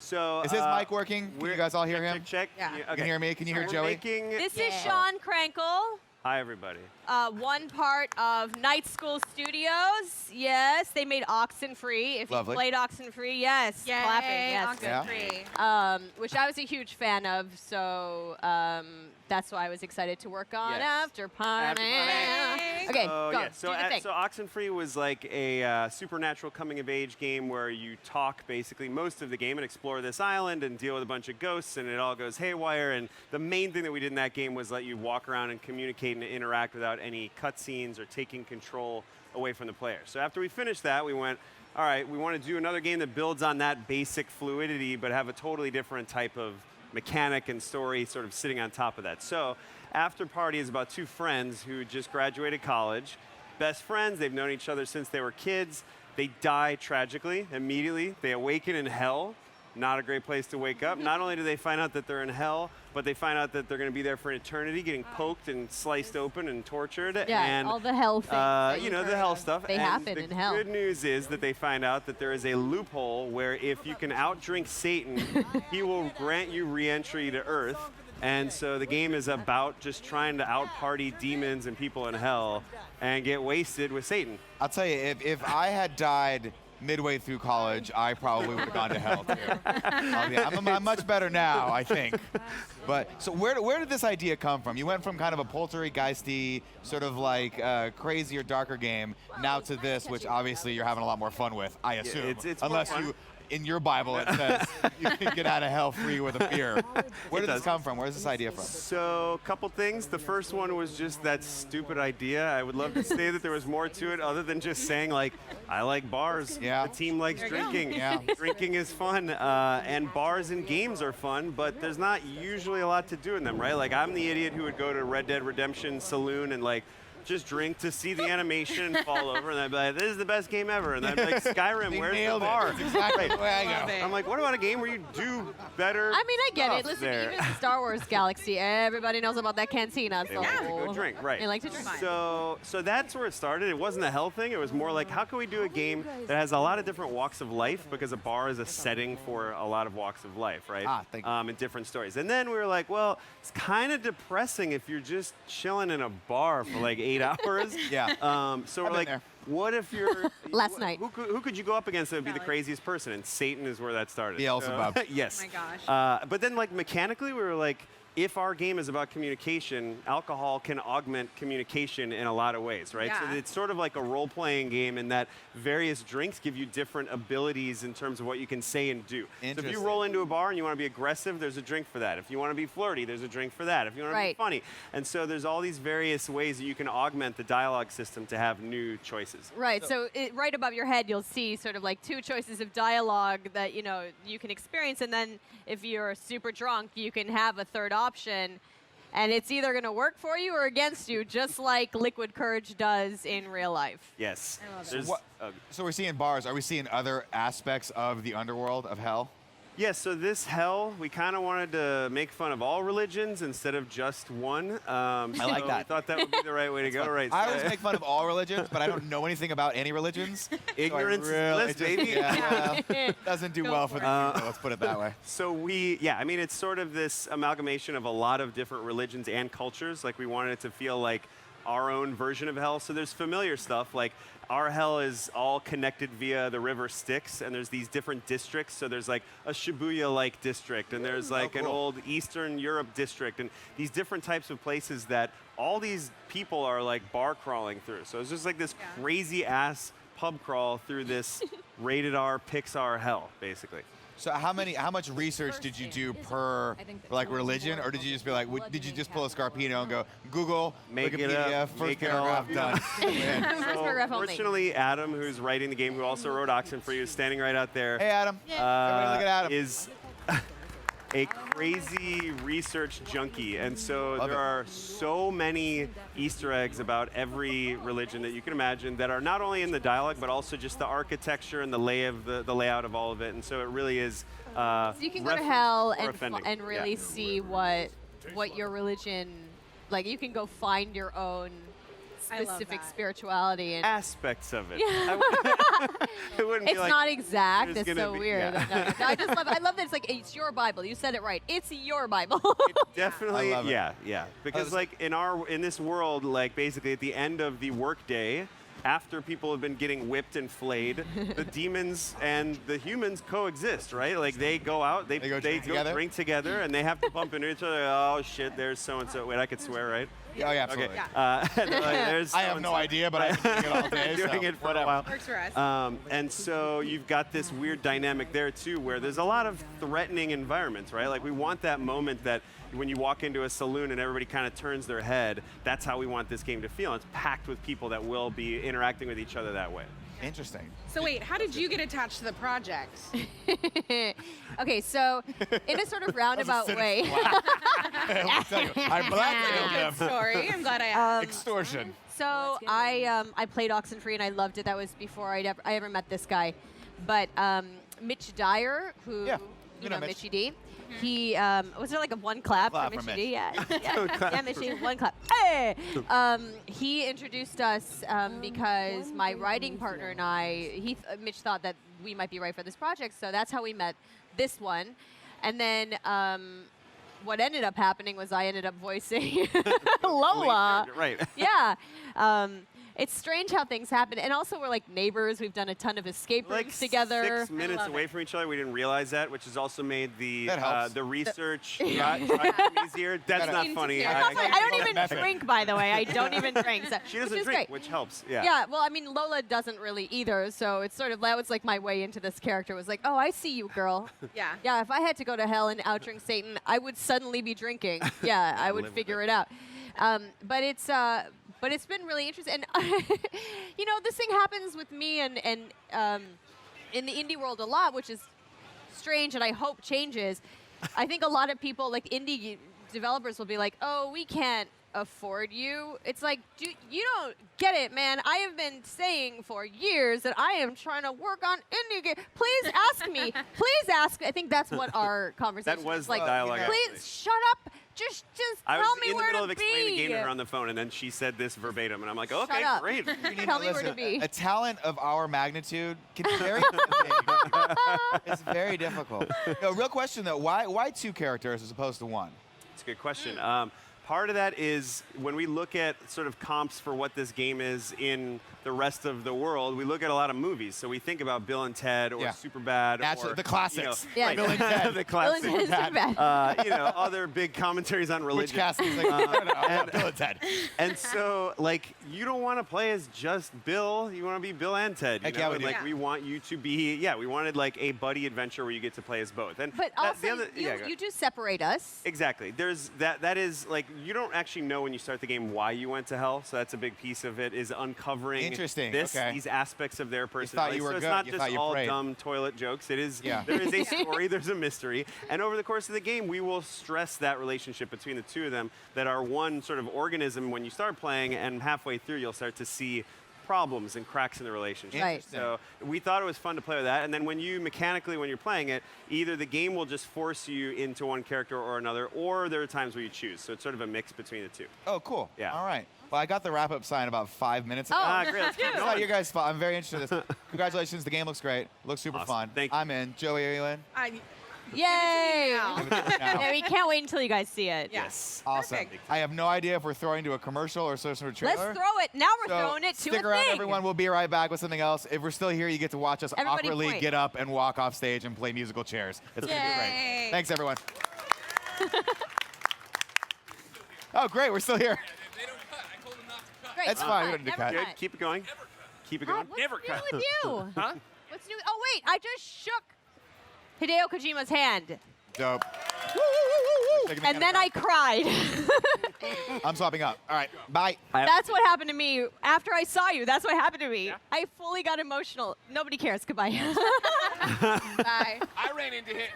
So Is his mic working? Can you guys all hear him? Check. Yeah. Okay. Can you hear me? Can you hear We're Joey? making- This is Sean Krankel, Hi, everybody. one part of Night School Studios. Yes, they made Oxenfree. If Lovely. you played Oxenfree, yes, Yay, clapping, yes. Oxenfree. Which I was a huge fan of, so that's why I was excited to work on Yes. Afterparty. Afterparty. Okay, Oh, go. yeah. So, do the thing. so Oxenfree was like a supernatural coming-of-age game where you talk basically most of the game and explore this island and deal with a bunch of ghosts, and it all goes haywire. And the main thing that we did in that game was let you walk around and communicate and interact without any cutscenes or taking control away from the player. So after we finished that, we went, all right, we want to do another game that builds on that basic fluidity, but have a totally different type of mechanic and story sort of sitting on top of that. So Afterparty is about two friends who just graduated college, best friends, they've known each other since they were kids. They die tragically immediately. They awaken in hell. Not a great place to wake up. Not only do they find out that they're in hell, but they find out that they're going to be there for an eternity, getting poked and sliced open and tortured. Yeah, and, all the hell things. that you know, you've the heard hell of. stuff. They And happen the in hell. good news is that they find out that there is a loophole where if you can outdrink Satan, he will grant you re-entry to Earth. And so the game is about just trying to out-party demons and people in hell and get wasted with Satan. I'll tell you, if I had died midway through college, I probably would have gone to hell too. I'm much better now, I think. But so where did this idea come from? You went from kind of a poltergeisty, sort of like crazier, darker game, now to this, which obviously you're having a lot more fun with, I assume. It's more unless fun. you. In your Bible, it says you can get out of hell free with a beer. Where did this does. come from? Where does this idea from? So, a couple things. The first one was just that stupid idea. I would love to say that there was more to it other than just saying, like, I like bars. Yeah. The team likes drinking. Yeah. Drinking is fun. And bars and games are fun, but there's not usually a lot to do in them, right? Like, I'm the idiot who would go to Red Dead Redemption Saloon and, like, just drink to see the animation and fall over, and I'd be like, this is the best game ever. And then I'd be like, Skyrim, They where's the nailed it. bar? That's exactly the way I go. I'm like, what about a game where you do better I mean, I get it. stuff Listen, there? even Star Wars Galaxy, everybody knows about that cantina. They So like to go drink, right. They like to drink. So that's where it started. It wasn't a hell thing. It was more like, how can we do a game that has a lot of different walks of life, because a bar is a setting for a lot of walks of life, right? Thank you. And different stories. And then we were like, well, it's kind of depressing if you're just chilling in a bar for like 8 hours. Yeah. So I've we're been like, there. what if you're Last night. Who could you go up against that would be the Valid. craziest person? And Satan is where that started. Beelzebub. Yes. Oh my gosh. But then, like, mechanically, we were like, if our game is about communication, alcohol can augment communication in a lot of ways, right? Yeah. So it's sort of like a role-playing game in that various drinks give you different abilities in terms of what you can say and do. So if you Interesting. roll into a bar and you want to be aggressive, there's a drink for that. If you want to be flirty, there's a drink for that. If you want to Right. be funny. And so there's all these various ways that you can augment the dialogue system to have new choices. Right. So right above your head, you'll see sort of like two choices of dialogue that you can experience, and then if you're super drunk, you can have a third option, and it's either going to work for you or against you, just like Liquid Courage does in real life. Yes. I love it. There's, What- So we're seeing bars. Are we seeing other aspects of the underworld of hell? Yeah, so this hell, we kind of wanted to make fun of all religions instead of just one. I like that. We thought that would be the right way to go, right? I always make fun of all religions, but I don't know anything about any religions. Ignorance so is I really bliss, just- baby. Yeah, well, doesn't do Go well for for it. the people, let's put it that way. So I mean, it's sort of this amalgamation of a lot of different religions and cultures. Like, we wanted it to feel like our own version of hell. So there's familiar stuff, like our hell is all connected via the river Styx, and there's these different districts. So there's like a Shibuya-like district, and there's like an cool. old Eastern Europe district, and these different types of places that all these people are like bar crawling through. So it's just like this Yeah. crazy-ass pub crawl through this rated R Pixar hell, basically. So how much research did you do per like religion, or did you just be like, did you just pull a Scarpino and go Google, Make it Wikipedia, up, first make it all paragraph up. done? First paragraph only. Fortunately, Adam, who's writing the game, who also wrote Oxenfree, who's standing right out there, Hey Adam, everybody look at Adam. is a crazy research junkie. And so Love there it. are so many Easter eggs about every religion that you can imagine that are not only in the dialogue, but also just the architecture and the layout of all of it. And so it really is So you can go to reference hell or offending. and really see what your religion, like you can go find your own I love specific that. spirituality and Aspects of it. Yeah. It wouldn't it's be like, not exact. there's It's gonna so be- weird. yeah. No, I love that it's like it's your Bible. You said it right. It's your Bible. Definitely, I love it. yeah. Because was- like in this world, like basically at the end of the workday, after people have been getting whipped and flayed, the demons and the humans coexist, right? Like they go out, they go drink together? drink together, and they have to bump into each other. Oh shit, there's so and so. Wait, I could swear, right? Oh, yeah, absolutely. Okay. And they're like, there's I have no idea, but I've been doing it all day. doing so it for whatever. a while. Works for us. And so you've got this weird dynamic there too, where there's a lot of threatening environments, right? Like we want that moment that when you walk into a saloon and everybody kind of turns their head, that's how we want this game to feel. It's packed with people that will be interacting with each other that way. Interesting. So wait, how did you get attached to the project? Okay, so in a sort of roundabout way. I'm blackmailed Good them. story. I'm glad I asked. Extortion. So I played Oxenfree and I loved it. That was before I ever met this guy. But Mitch Dyer, who Yeah, you know know Mitch. Mitchy D, he was there like a one clap Clap for for Mitchy D? Mitch. Yeah, Mitchy, one clap. Hey! He introduced us because my writing partner and I, Mitch thought that we might be right for this project, so that's how we met this one. And then what ended up happening was I ended up voicing Lola. Right. Yeah. It's strange how things happen. And also, we're like neighbors. We've done a ton of escape Like rooms together. 6 minutes love away it. from each other. We didn't realize that, which has also made That helps. the research drive easier. That's gotta- not Into funny. character. Also, I don't Like even method. drink, by the way. I don't even drink. So, She which doesn't is drink, great. which helps. Yeah. Yeah, well, I mean, Lola doesn't really either, so it's sort of, that was like my way into this character, was like, oh, I see you, girl. Yeah. Yeah, if I had to go to hell and outdrink Satan, I would suddenly be drinking. Yeah, I would live with figure it. it out. But it's been really interesting. And, you know, this thing happens with me and in the indie world a lot, which is strange and I hope changes. I think a lot of people, like indie developers, will be like, oh, we can't afford you. It's like, you don't get it, man. I have been saying for years that I am trying to work on indie game. Please ask me. Please ask. I think that's what our conversation was is the like. dialogue, Please actually. shut up. Just I tell was me in the where middle to of explaining the game be. to her on the phone, and then she said this verbatim, and I'm like, okay, up. great. Tell me where to Listen, be. A talent of our magnitude can be very intimidating. It's very difficult. No, real question though, why 2 characters as opposed to 1? It's a good question. Part of that is when we look at sort of comps for what this game is in the rest of the world, we look at a lot of movies. So we think about Bill and Ted or Yeah. Superbad. Naturally, or, the classics. Yeah. right, Bill and Ted. the Bill and classics. Ted is Superbad. You know, other big commentaries on Which religion. cast is like, no, I want Bill and Ted. And so, like, you don't want to play as just Bill. You want to be Bill and Ted. You Heck know? yeah, we And, do. like, Yeah. we want you to be, we wanted like a buddy adventure where you get to play as both. And But that- also, the other, you, yeah, go you do separate us. Exactly. There's that is like you don't actually know when you start the game why you went to hell. So that's a big piece of it is uncovering Interesting, this okay. these aspects of their thought personality. you were so it's good. not You just thought you all prayed. dumb toilet jokes. It is Yeah. there is a story, there's a mystery. And over the course of the game, we will stress that relationship between the two of them that are one sort of organism when you start playing, and halfway through you'll start to see problems and cracks in the relationship. Right. So we thought it was fun to play with that. And then when you're playing it, either the game will just force you into one character or another, or there are times where you choose. So it's sort of a mix between the two. Oh, cool. Yeah. All right. Well, I got the wrap-up sign about 5 minutes ago. Oh. Great. Let's keep It's not going. your guys' fault. I'm very interested in this. Congratulations. The game looks great. Looks super Awesome. fun. Thank you. I'm in. Joey, are you in? Yay! now. Give it to me now. Yeah, we can't wait until you guys see it. Yes. Awesome. Perfect. I have no idea if we're throwing to a commercial or some sort of trailer. Let's throw it. Now we're So throwing it to stick a around, thing. everyone. We'll be right back with something else. If we're still here, you get to watch us Everybody awkwardly point. get up and walk off stage and play musical chairs. It's going to be great. Yay. Thanks, everyone. Oh, great. We're still here. Great. That's fine, we don't need to cut. Good. Keep it going. Keep it going. What's Never new cut. with you? Huh? What's new? Oh wait, I just shook Hideo Kojima's hand, Dope. and then I cried. I'm swapping up. All right. Bye. That's what happened to me after I saw you. That's what happened to me. I fully got emotional. Nobody cares. Goodbye. Bye. I ran into him.